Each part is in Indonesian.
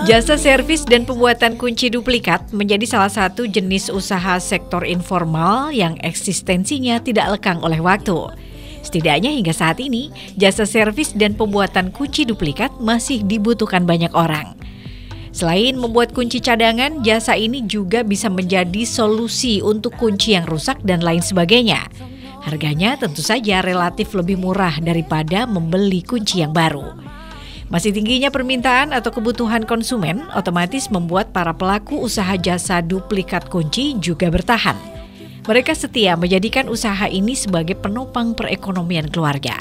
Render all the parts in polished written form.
Jasa servis dan pembuatan kunci duplikat menjadi salah satu jenis usaha sektor informal yang eksistensinya tidak lekang oleh waktu. Setidaknya hingga saat ini, jasa servis dan pembuatan kunci duplikat masih dibutuhkan banyak orang. Selain membuat kunci cadangan, jasa ini juga bisa menjadi solusi untuk kunci yang rusak dan lain sebagainya. Harganya tentu saja relatif lebih murah daripada membeli kunci yang baru. Masih tingginya permintaan atau kebutuhan konsumen otomatis membuat para pelaku usaha jasa duplikat kunci juga bertahan. Mereka setia menjadikan usaha ini sebagai penopang perekonomian keluarga.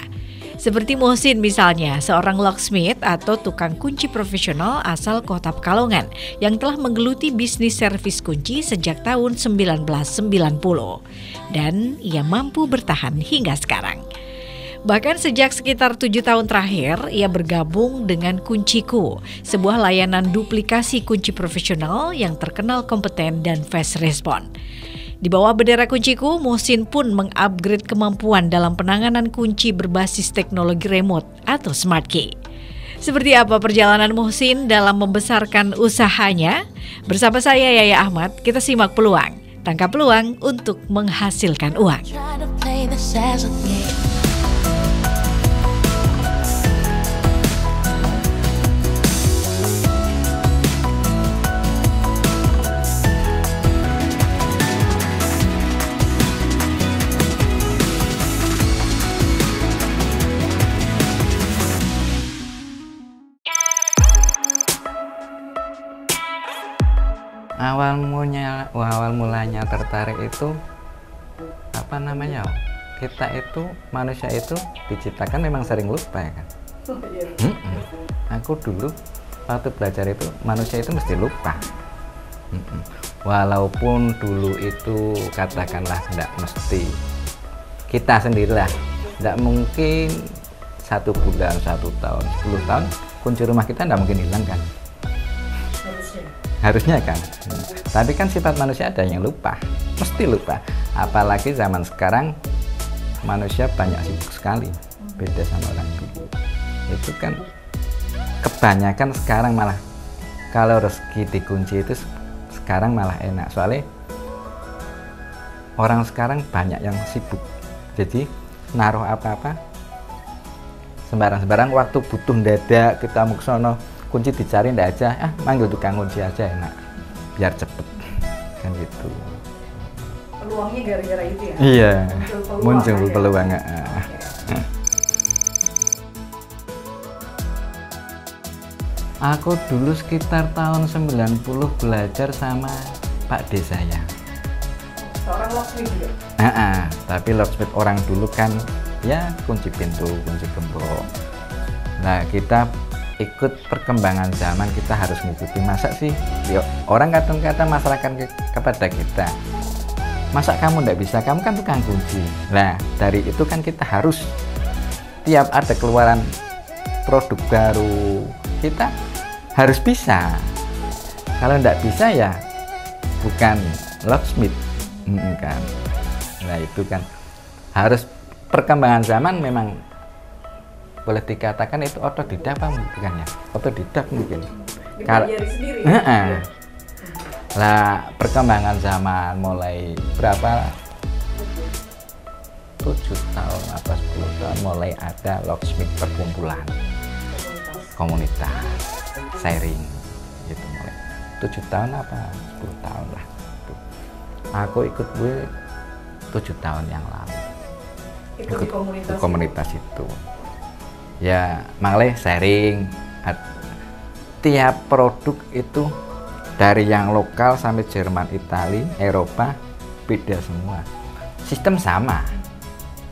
Seperti Muhsin misalnya, seorang locksmith atau tukang kunci profesional asal Kota Pekalongan yang telah menggeluti bisnis servis kunci sejak tahun 1990. Dan ia mampu bertahan hingga sekarang. Bahkan sejak sekitar 7 tahun terakhir, ia bergabung dengan Kunciku, sebuah layanan duplikasi kunci profesional yang terkenal kompeten dan fast respon. Di bawah bendera Kunciku, Muhsin pun mengupgrade kemampuan dalam penanganan kunci berbasis teknologi remote atau smart key. Seperti apa perjalanan Muhsin dalam membesarkan usahanya? Bersama saya Yaya Ahmad, kita simak peluang. Tangkap peluang untuk menghasilkan uang. Awal mulanya tertarik itu kita itu manusia itu diciptakan memang sering lupa ya kan. Aku dulu waktu belajar itu manusia itu mesti lupa. Walaupun dulu itu katakanlah tidak mesti, kita sendirilah tidak mungkin 1 bulan, 1 tahun, 10 tahun kunci rumah kita tidak mungkin hilang kan. Harusnya kan, tapi kan sifat manusia ada yang lupa, mesti lupa. Apalagi zaman sekarang manusia banyak sibuk sekali, beda sama orang dulu. Itu kan kebanyakan sekarang malah kalau rezeki dikunci itu sekarang malah enak, soalnya orang sekarang banyak yang sibuk. Jadi naruh apa-apa sembarang-sembarang, waktu butuh mendadak kita mau ke sono, kunci dicari ndak aja, manggil tukang kunci aja enak, biar cepet kan gitu. Peluangnya gara-gara itu ya? Iya, muncul peluang. Aku dulu sekitar tahun 90 belajar sama Pak D saya. Seorang locksmith juga? Tapi locksmith orang dulu kan ya kunci pintu, kunci gembok. Nah kita ikut perkembangan zaman, kita harus mengikuti. Masa sih orang kata masyarakat kepada kita, masa kamu tidak bisa, kamu kan tukang kunci. Nah dari itu kan kita harus tiap ada keluaran produk baru kita harus bisa. Kalau tidak bisa ya bukan locksmith kan. Nah itu kan harus perkembangan zaman, memang boleh dikatakan itu otodidak apa bukan ya? Otodidak mungkin. Kalau sendiri. Lah perkembangan zaman mulai berapa? 7 tahun apa 10 tahun mulai ada locksmith perkumpulan, komunitas, sharing gitu mulai. 7 tahun apa 10 tahun lah. Aku ikut 7 tahun yang lalu. Ikut komunitas itu. Ya malah sharing, tiap produk itu dari yang lokal sampai Jerman, Italia, Eropa beda semua. Sistem sama,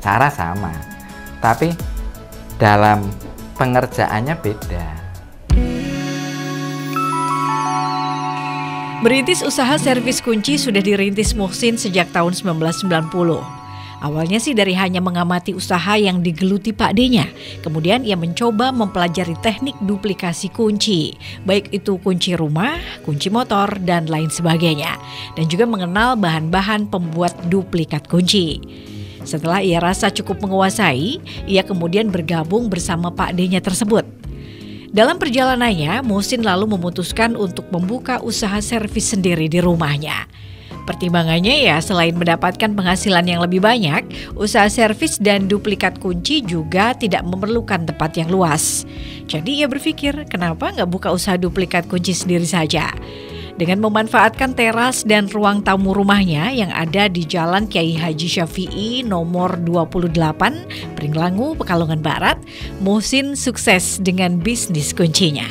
cara sama, tapi dalam pengerjaannya beda. Merintis usaha servis kunci sudah dirintis Muhsin sejak tahun 1990. Awalnya sih dari hanya mengamati usaha yang digeluti Pak D-nya. Kemudian ia mencoba mempelajari teknik duplikasi kunci, baik itu kunci rumah, kunci motor, dan lain sebagainya. Dan juga mengenal bahan-bahan pembuat duplikat kunci. Setelah ia rasa cukup menguasai, ia kemudian bergabung bersama Pak D-nya tersebut. Dalam perjalanannya, Muhsin lalu memutuskan untuk membuka usaha servis sendiri di rumahnya. Pertimbangannya ya selain mendapatkan penghasilan yang lebih banyak, usaha servis dan duplikat kunci juga tidak memerlukan tempat yang luas. Jadi ia berpikir kenapa nggak buka usaha duplikat kunci sendiri saja. Dengan memanfaatkan teras dan ruang tamu rumahnya yang ada di Jalan Kiai Haji Syafi'i nomor 28, Pringlangu, Pekalongan Barat, Muhsin sukses dengan bisnis kuncinya.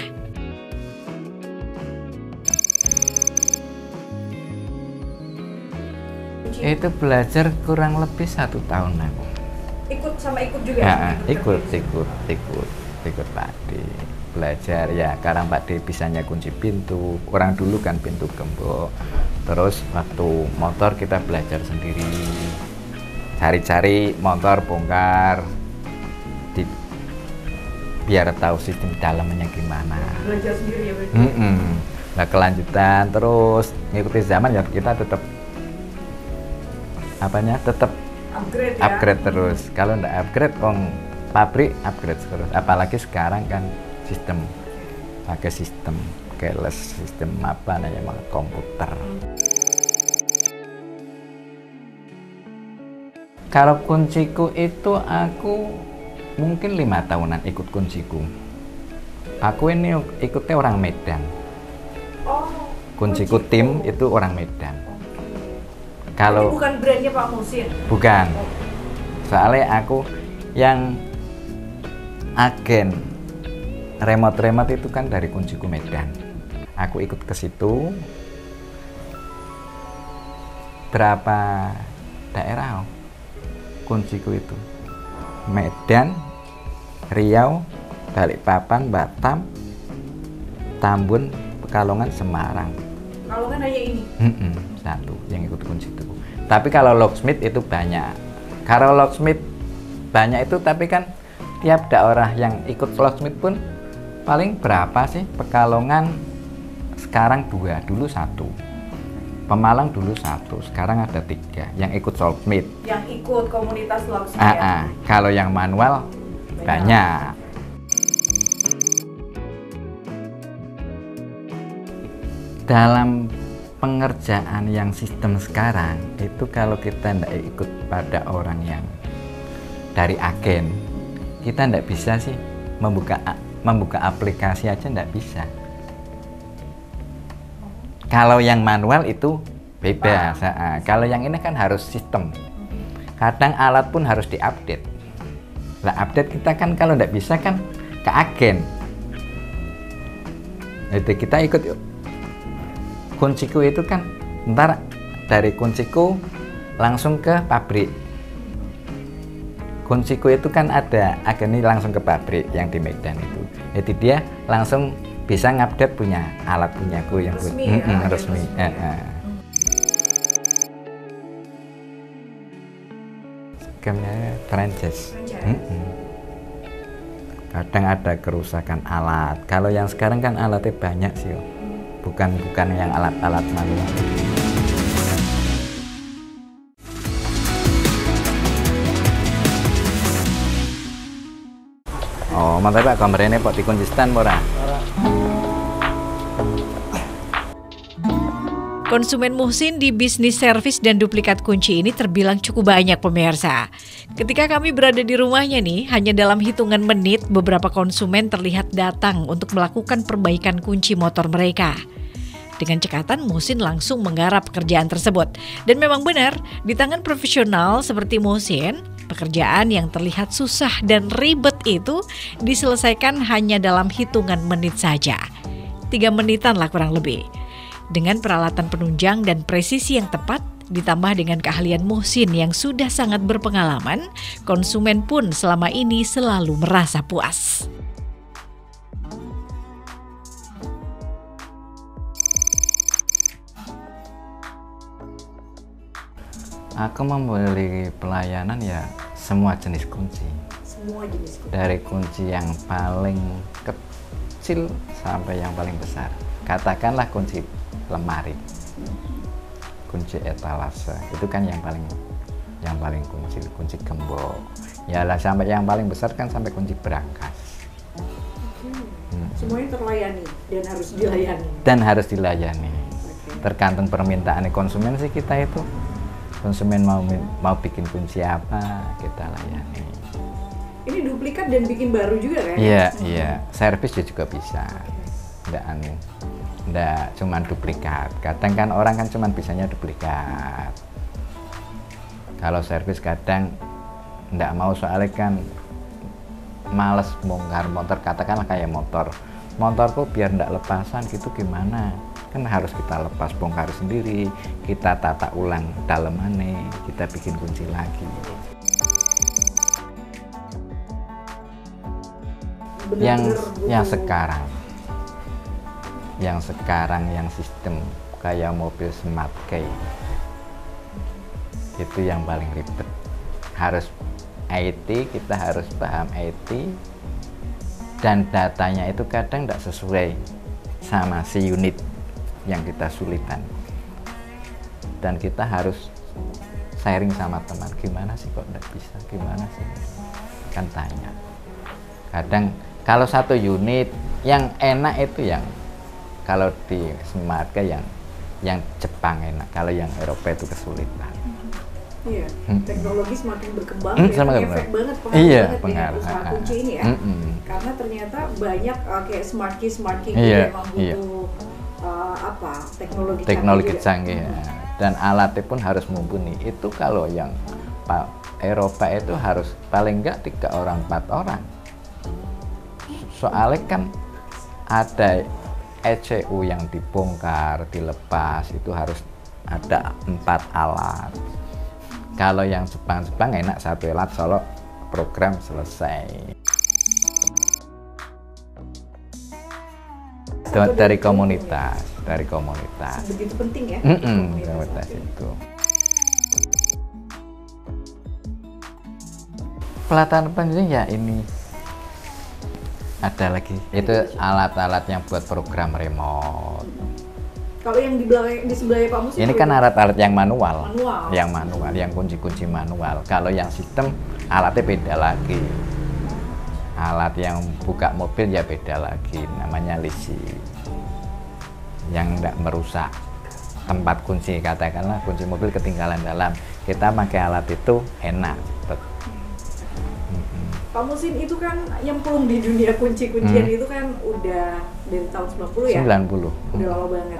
Itu belajar kurang lebih 1 tahun aku. Ikut juga? Ya, ikut Pak D. Belajar ya, sekarang Pak D bisanya kunci pintu. Orang dulu kan pintu gembok. Terus waktu motor kita belajar sendiri. Cari-cari motor bongkar. Biar tahu sistem dalamnya gimana. Belajar sendiri ya berarti? Nah kelanjutan terus ngikuti zaman ya kita tetap upgrade terus. Kalau nggak upgrade pabrik upgrade terus. Apalagi sekarang kan pakai sistem keyless, sistem komputer. Kalau kunciku itu aku mungkin 5 tahunan ikut kunciku. Aku ini ikutnya orang Medan. Kunciku tim itu orang Medan. Kalau bukan brandnya Pak Muhsin? Bukan. Soalnya aku yang agen remote itu kan dari kunciku Medan. Aku ikut ke situ. Berapa daerah kunciku itu? Medan, Riau, Balikpapan, Batam, Tambun, Pekalongan, Semarang. Pekalongan hanya ini? Satu yang ikut kunci itu. Tapi kalau locksmith itu banyak. Kalau locksmith banyak itu, tapi kan tiap daerah yang ikut locksmith pun paling berapa sih? Pekalongan sekarang 2, dulu 1. Pemalang dulu 1, sekarang ada 3 yang ikut locksmith. Yang ikut komunitas locksmith. Kalau yang manual banyak. Dalam pengerjaan yang sistem sekarang itu kalau kita tidak ikut pada orang yang dari agen, kita tidak bisa sih membuka aplikasi aja tidak bisa. Kalau yang manual itu bebas. Kalau yang ini kan harus sistem. Kadang alat pun harus diupdate. Lah update kita kan kalau tidak bisa kan ke agen. Jadi kita ikut yuk. Kunciku itu kan ntar dari kunciku langsung ke pabrik. Kunciku itu kan ada agen ini langsung ke pabrik yang di Medan itu. Jadi dia langsung bisa ngupdate punya alat punyaku yang resmi. Skemnya franchise. Kadang ada kerusakan alat. Kalau yang sekarang kan alatnya banyak sih, bukan yang alat-alat manual. Oh, mantap Pak, kameranya Pak dikunci stand ora? Konsumen Muhsin di bisnis servis dan duplikat kunci ini terbilang cukup banyak pemirsa. Ketika kami berada di rumahnya nih, hanya dalam hitungan menit beberapa konsumen terlihat datang untuk melakukan perbaikan kunci motor mereka. Dengan cekatan, Muhsin langsung menggarap pekerjaan tersebut. Dan memang benar, di tangan profesional seperti Muhsin, pekerjaan yang terlihat susah dan ribet itu diselesaikan hanya dalam hitungan menit saja. 3 menitan lah kurang lebih. Dengan peralatan penunjang dan presisi yang tepat, ditambah dengan keahlian Muhsin yang sudah sangat berpengalaman, konsumen pun selama ini selalu merasa puas. Aku membeli pelayanan ya semua jenis kunci. Semua jenis kunci. Dari kunci yang paling kecil sampai yang paling besar. Katakanlah kunci lemari, kunci etalase, itu kan yang paling kunci gembok. Ya lah sampai yang paling besar kan sampai kunci brankas. Semuanya terlayani dan harus dilayani. Dan harus dilayani. Tergantung permintaan konsumen sih kita itu. Konsumen mau bikin kunci apa, kita layani. Ini duplikat dan bikin baru juga kan? Iya. Servis juga bisa. Nggak cuma duplikat. Kadang kan orang kan cuma bisanya duplikat. Kalau servis kadang nggak mau, soalnya kan males bongkar motor. Katakanlah kayak motorku biar nggak lepasan gitu gimana? Kan harus kita lepas, bongkar sendiri, kita tata ulang dalemannya, kita bikin kunci lagi. Yang sekarang yang sistem kayak mobil smart key itu yang paling ribet. Harus IT, kita harus paham IT, dan datanya itu kadang tidak sesuai sama si unit yang kita sulitan, dan kita harus sharing sama teman, gimana sih kok tidak bisa, gimana sih, kan tanya. Kadang kalau satu unit yang enak itu yang kalau di smart kayak yang Jepang enak, kalau yang Eropa itu kesulitan. Iya, teknologi semakin berkembang, efek banget, pengaruh usaha kunci ini ya. Karena ternyata banyak kayak smart key yang memang butuh teknologi canggih ya. Dan alatnya pun harus mumpuni. Itu kalau yang Eropa itu harus paling enggak 3 orang 4 orang. Soalnya kan ada ECU yang dibongkar, dilepas, itu harus ada 4 alat. Kalau yang Jepang enak, 1 alat solo program selesai. Dari komunitas. Begitu penting ya? Komunitas itu. Pelatihan penting ya ini. Ada lagi, itu alat-alat yang buat program remote. Kalau yang di sebelah Pak Mus ini kan alat-alat yang manual, yang kunci-kunci manual. Kalau yang sistem alatnya beda lagi. Alat yang buka mobil ya beda lagi, namanya lisi. Yang tidak merusak tempat kunci, katakanlah kunci mobil ketinggalan dalam, kita pakai alat itu enak. Pak Musin itu kan nyemplung di dunia kunci-kuncian itu kan udah dari tahun 90 ya? 90. Udah lama banget.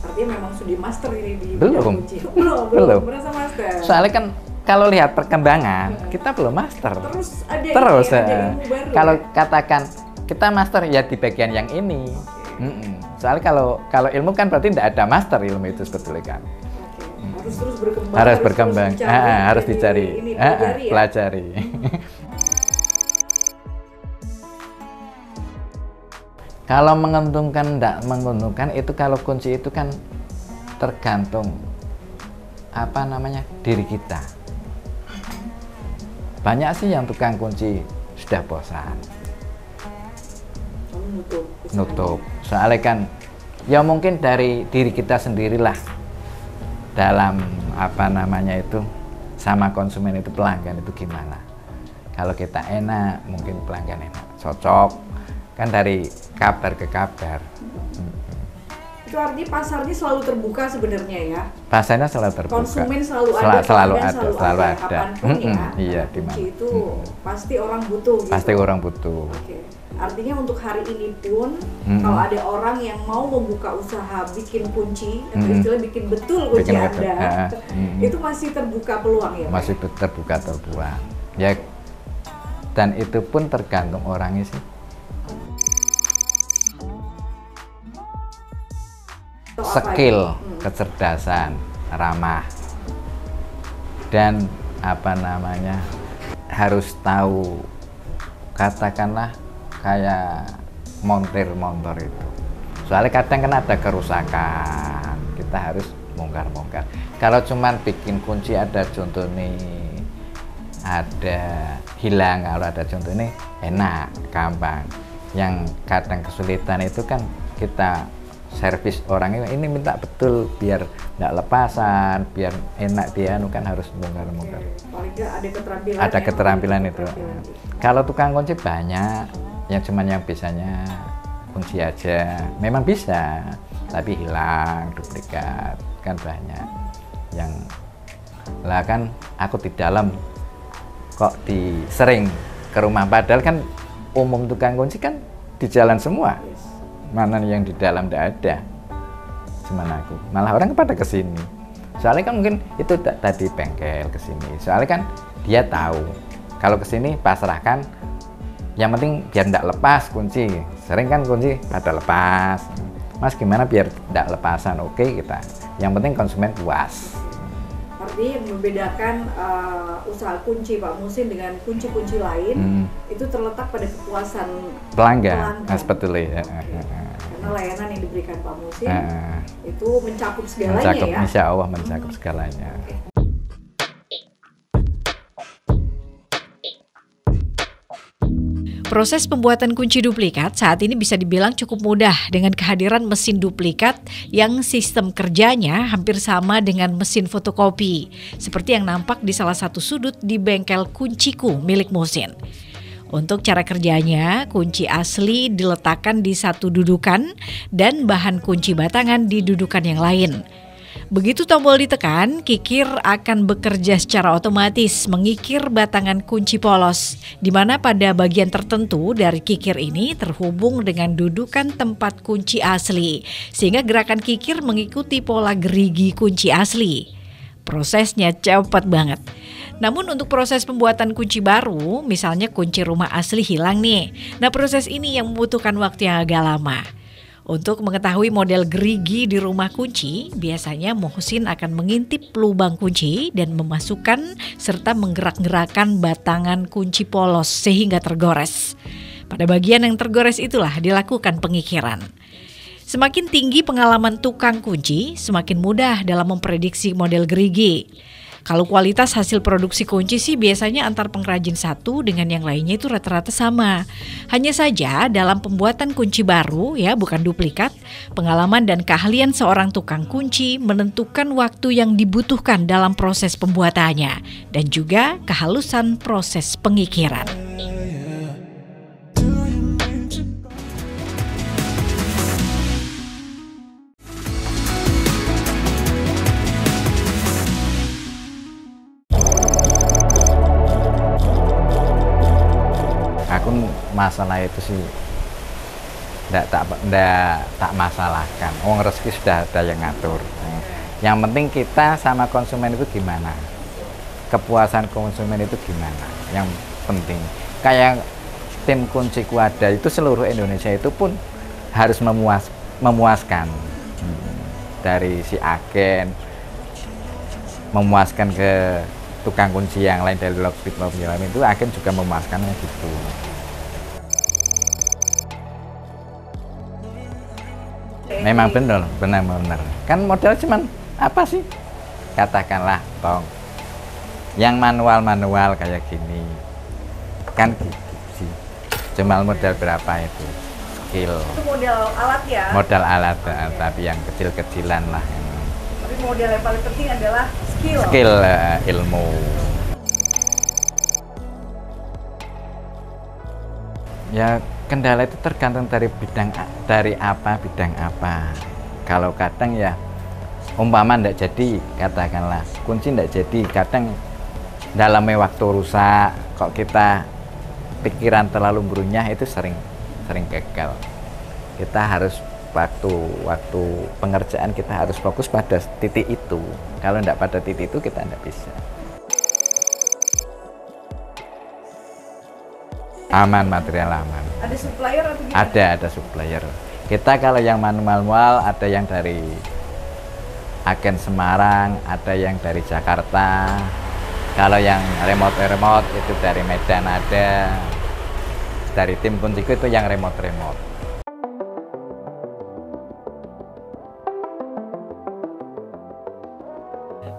Artinya memang sudah master ini di belum. kunci. Belum merasa master. Soalnya kan kalau lihat perkembangan, kita belum master. Terus ada ilmu baru. Kalau katakan kita master ya di bagian yang ini. Soalnya kalau ilmu kan berarti tidak ada master ilmu itu sebetulnya kan. Harus terus berkembang. Harus dicari. Pelajari. Kalau menguntungkan, tidak menguntungkan itu kalau kunci itu kan tergantung diri kita. Banyak sih yang tukang kunci sudah bosan, nutup. Soalnya kan ya mungkin dari diri kita sendirilah dalam itu sama konsumen itu, pelanggan itu gimana. Kalau kita enak, mungkin pelanggan enak, cocok. Kan dari kabar ke kabar. Itu artinya pasarnya selalu terbuka sebenarnya ya? Pasarnya selalu terbuka. Konsumen selalu ada. Kapanpun ya. Iya, di mana. Kunci itu pasti orang butuh. Gitu. Pasti orang butuh. Oke. Artinya untuk hari ini pun kalau ada orang yang mau membuka usaha bikin kunci, atau istilah bikin betul kunci Anda, itu masih terbuka peluang ya? Masih terbuka peluang. Ya, dan itu pun tergantung orangnya sih. Skill, kecerdasan, ramah, dan harus tahu, katakanlah kayak montir motor itu. Soalnya kadang kan ada kerusakan, kita harus bongkar-bongkar. Kalau cuman bikin kunci ada contoh nih, ada hilang, kalau ada contoh ini enak, gampang. Yang kadang kesulitan itu kan kita servis orangnya ini minta betul biar nggak lepasan, biar enak dia kan harus bongkar-bongkar. Paling nggak ada keterampilan. Ada keterampilan itu. Kalau tukang kunci banyak, yang cuman yang biasanya kunci aja. Memang bisa, tapi hilang, duplikat, kan banyak. Yang lah kan aku di dalam kok sering ke rumah, padahal kan umum tukang kunci kan di jalan semua. Mana yang di dalam tidak ada. Cuman aku. Malah orang pada ke sini. Soalnya kan mungkin itu tadi bengkel ke sini. Soalnya kan dia tahu kalau ke sini pasrahkan, yang penting biar tidak lepas kunci. Sering kan kunci pada lepas. Mas gimana biar tidak lepasan? Oke kita. Yang penting konsumen puas. Artinya yang membedakan usaha kunci Pak Muhsin dengan kunci-kunci lain itu terletak pada kepuasan pelanggan. Sebetulnya. Karena layanan yang diberikan Pak Muhsin itu mencakup segalanya mencakup, ya. Insya Allah mencakup segalanya. Proses pembuatan kunci duplikat saat ini bisa dibilang cukup mudah dengan kehadiran mesin duplikat yang sistem kerjanya hampir sama dengan mesin fotokopi, seperti yang nampak di salah satu sudut di bengkel kunciku milik Muhsin. Untuk cara kerjanya, kunci asli diletakkan di satu dudukan dan bahan kunci batangan di dudukan yang lain. Begitu tombol ditekan, kikir akan bekerja secara otomatis mengikir batangan kunci polos, di mana pada bagian tertentu dari kikir ini terhubung dengan dudukan tempat kunci asli, sehingga gerakan kikir mengikuti pola gerigi kunci asli. Prosesnya cepat banget. Namun untuk proses pembuatan kunci baru, misalnya kunci rumah asli hilang nih. Nah, proses ini yang membutuhkan waktu yang agak lama. Untuk mengetahui model gerigi di rumah kunci, biasanya Muhsin akan mengintip lubang kunci dan memasukkan serta menggerak-gerakkan batangan kunci polos sehingga tergores. Pada bagian yang tergores itulah dilakukan pengikiran. Semakin tinggi pengalaman tukang kunci, semakin mudah dalam memprediksi model gerigi. Kalau kualitas hasil produksi kunci sih biasanya antar pengrajin satu dengan yang lainnya itu rata-rata sama. Hanya saja dalam pembuatan kunci baru ya bukan duplikat, pengalaman dan keahlian seorang tukang kunci menentukan waktu yang dibutuhkan dalam proses pembuatannya dan juga kehalusan proses pengikiran. Masalah itu sih tak masalahkan. Wong rezeki sudah ada yang ngatur. Yang penting kita sama konsumen itu gimana, kepuasan konsumen itu gimana. Yang penting kayak tim kunciku ada itu seluruh Indonesia itu pun harus memuaskan dari si agen, memuaskan ke tukang kunci yang lain dari Locksmith maupun yang lain itu agen juga memuaskannya gitu. Memang benar. Kan modal cuman apa sih? Katakanlah tong yang manual kayak gini. Kan gitu sih. Cuma modal berapa itu? Skill. Itu modal alat ya? Modal alat, tapi yang kecil-kecilan lah. Tapi modal yang paling penting adalah skill. Skill, ilmu. Ya kendala itu tergantung dari bidang apa. Kalau kadang ya umpama ndak jadi, katakanlah kunci ndak jadi, kadang dalamnya waktu rusak, kok kita pikiran terlalu brunyah itu sering gagal. Kita harus waktu pengerjaan kita harus fokus pada titik itu. Kalau ndak pada titik itu kita ndak bisa. Aman, material aman. Ada supplier atau gimana? Ada supplier. Kita kalau yang manual ada yang dari agen Semarang, ada yang dari Jakarta. Kalau yang remote itu dari Medan ada. Dari tim kunciku itu yang remote.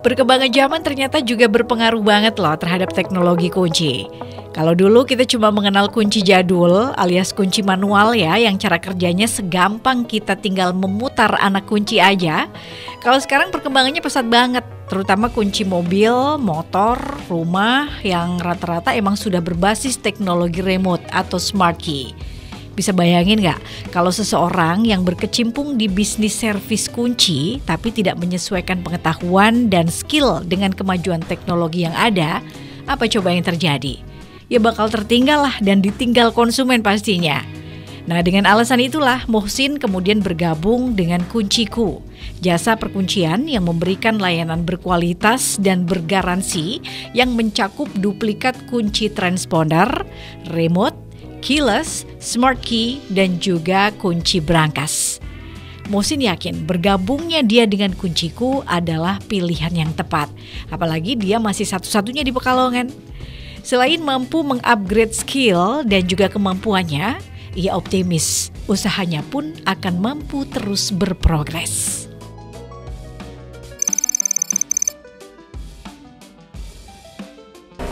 Perkembangan zaman ternyata juga berpengaruh banget loh terhadap teknologi kunci. Kalau dulu kita cuma mengenal kunci jadul alias kunci manual ya, yang cara kerjanya segampang kita tinggal memutar anak kunci aja. Kalau sekarang perkembangannya pesat banget, terutama kunci mobil, motor, rumah yang rata-rata emang sudah berbasis teknologi remote atau smart key. Bisa bayangin nggak kalau seseorang yang berkecimpung di bisnis servis kunci tapi tidak menyesuaikan pengetahuan dan skill dengan kemajuan teknologi yang ada, apa coba yang terjadi? Ya bakal tertinggal lah dan ditinggal konsumen pastinya. Nah, dengan alasan itulah Muhsin kemudian bergabung dengan Kunciku, jasa perkuncian yang memberikan layanan berkualitas dan bergaransi yang mencakup duplikat kunci transponder, remote, keyless, smart key, dan juga kunci brankas. Muhsin yakin bergabungnya dia dengan Kunciku adalah pilihan yang tepat. Apalagi dia masih satu-satunya di Pekalongan. Selain mampu mengupgrade skill dan juga kemampuannya, ia optimis usahanya pun akan mampu terus berprogres.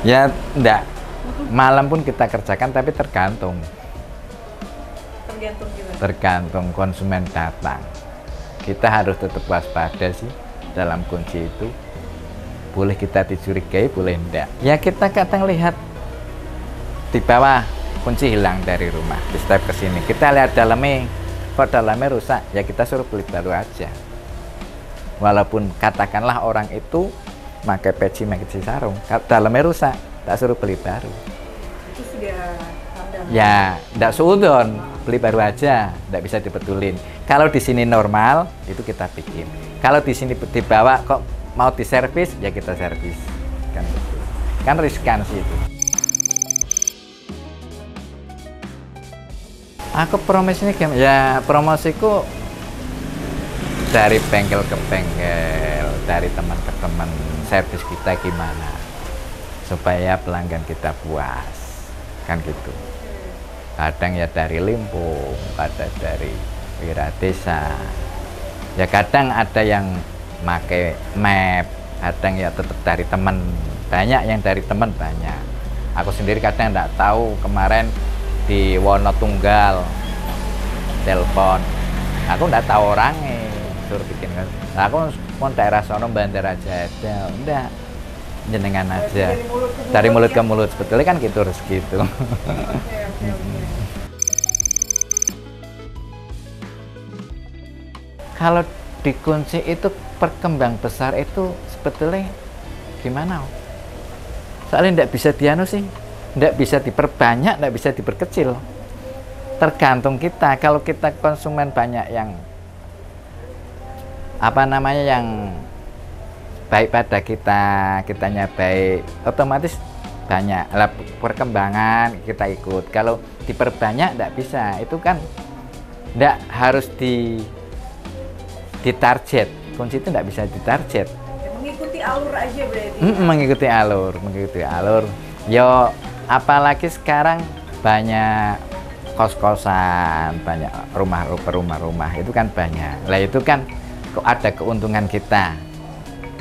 Ya, enggak. Malam pun kita kerjakan, tapi tergantung juga. Tergantung konsumen datang. Kita harus tetap waspada sih dalam kunci itu. Boleh kita dicurigai, boleh enggak. Ya kita kadang lihat di bawah kunci hilang dari rumah, di step ke sini. Kita lihat dalamnya, kok dalamnya rusak, ya kita suruh beli baru aja. Walaupun katakanlah orang itu pakai peci sarung, dalamnya rusak, tak suruh beli baru. Itu sudah ya, tidak suudon, beli baru aja, tidak bisa dibetulin. Kalau di sini normal, itu kita bikin. Kalau di sini dibawa kok mau diservis, ya kita servis. Kan betul. Kan riskan sih itu. Aku promosinya gimana? Ya promosiku dari bengkel ke bengkel, dari teman ke teman, servis kita gimana supaya pelanggan kita puas, kan gitu. Kadang ya dari Limpung, kadang dari Wiradesa, ya kadang ada yang pakai map, kadang ya tetap dari teman. Banyak yang dari teman, banyak. Aku sendiri kadang nggak tahu, kemarin di Wonotunggal telepon, aku nggak tahu orangnya, suruh bikin kan. Nah, aku mau daerah sono Bandar aja ada, udah jenengan aja dari mulut ke mulut, sebetulnya kan gitu rezeki itu. Kalau dikunci itu perkembang besar itu sebetulnya gimana? Soalnya nggak bisa dianu sih, nggak bisa diperbanyak, nggak bisa diperkecil. Tergantung kita. Kalau kita konsumen banyak yang yang baik pada kita, kitanya baik, otomatis banyak lah perkembangan kita ikut. Kalau diperbanyak nggak bisa, itu kan nggak harus ditarget. Kunci itu nggak bisa ditarget. Mengikuti alur aja berarti. Mengikuti alur. Yo, apalagi sekarang banyak kos-kosan, banyak rumah itu kan banyak. Lah itu kan kok ada keuntungan kita.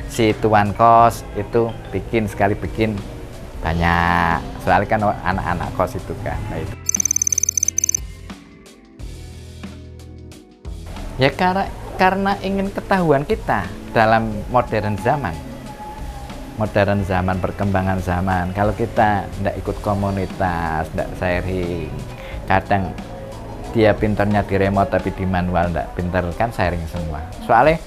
Si tuan kos itu bikin banyak. Soalnya kan anak-anak kos itu kan. Nah itu. Ya karena ingin ketahuan kita dalam modern zaman, perkembangan zaman. Kalau kita tidak ikut komunitas, tidak sharing, kadang dia pinternya di remote tapi di manual tidak pinter, kan sharing semua. Soalnya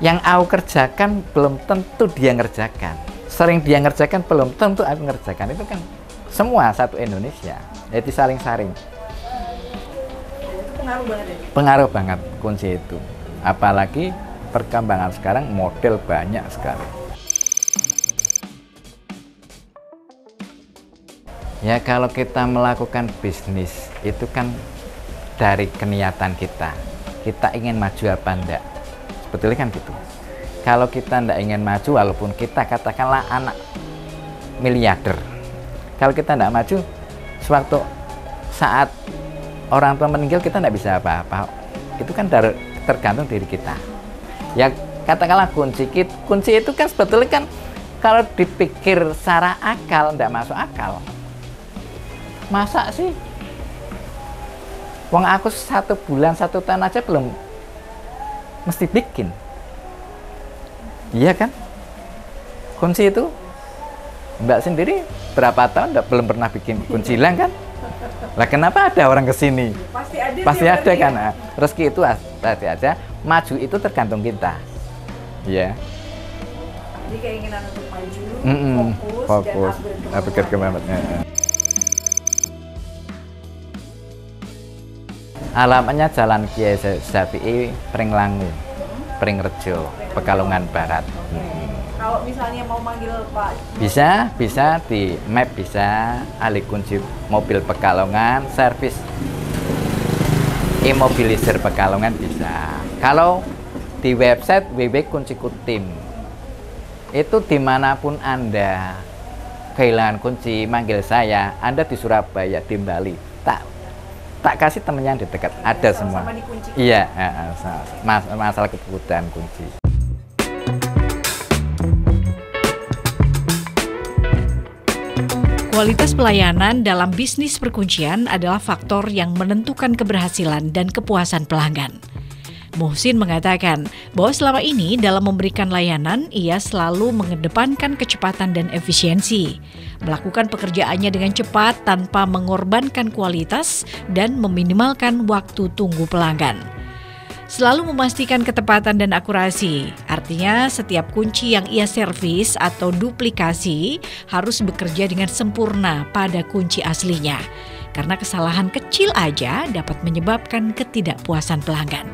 yang aku kerjakan belum tentu dia ngerjakan, sering dia ngerjakan belum tentu aku ngerjakan. Itu kan semua satu Indonesia, jadi saling sharing. Pengaruh banget kunci itu, apalagi perkembangan sekarang model banyak sekali. Ya kalau kita melakukan bisnis itu kan dari keniatan kita ingin maju apa enggak, sebetulnya kan gitu. Kalau kita enggak ingin maju, walaupun kita katakanlah anak miliarder, kalau kita enggak maju, suatu saat orang tua meninggal kita enggak bisa apa-apa. Itu kan tergantung diri kita. Ya katakanlah kunci itu kan sebetulnya kan kalau dipikir secara akal enggak masuk akal. Masa sih? Wong aku 1 bulan 1 tahun aja belum mesti bikin. Iya kan? Kunci itu Mbak sendiri berapa tahun belum pernah bikin kunci hilang kan? Lah kenapa ada orang ke sini? Pasti ada kan. Nah, rezeki itu pasti ada, maju itu tergantung kita. Ya. Jadi keinginan untuk maju, fokus dan upgrade kemampuannya. Alamatnya Jalan Kiai Syafi'i, Pringlangu, Pringrejo, Pekalongan Barat. Kalau misalnya mau manggil Pak, bisa di map, bisa ahli kunci mobil Pekalongan, servis e-mobilisir Pekalongan bisa. Kalau di website www.kuncikutim itu dimanapun Anda kehilangan kunci, manggil saya. Anda di Surabaya, di Bali, tak kasih temennya di dekat, ada semua. Iya, masalah kebutuhan kunci. Kualitas pelayanan dalam bisnis perkuncian adalah faktor yang menentukan keberhasilan dan kepuasan pelanggan. Muhsin mengatakan bahwa selama ini dalam memberikan layanan, ia selalu mengedepankan kecepatan dan efisiensi, melakukan pekerjaannya dengan cepat tanpa mengorbankan kualitas dan meminimalkan waktu tunggu pelanggan. Selalu memastikan ketepatan dan akurasi, artinya setiap kunci yang ia servis atau duplikasi harus bekerja dengan sempurna pada kunci aslinya, karena kesalahan kecil aja dapat menyebabkan ketidakpuasan pelanggan.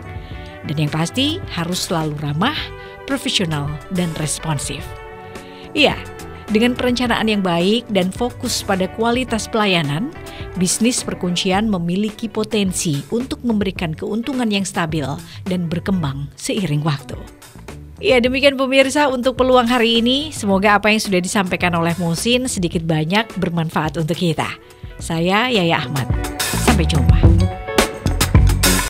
Dan yang pasti harus selalu ramah, profesional, dan responsif. Iya, dengan perencanaan yang baik dan fokus pada kualitas pelayanan, bisnis perkuncian memiliki potensi untuk memberikan keuntungan yang stabil dan berkembang seiring waktu. Ya, demikian pemirsa untuk peluang hari ini. Semoga apa yang sudah disampaikan oleh Muhsin sedikit banyak bermanfaat untuk kita. Saya Yaya Ahmad. Sampai jumpa.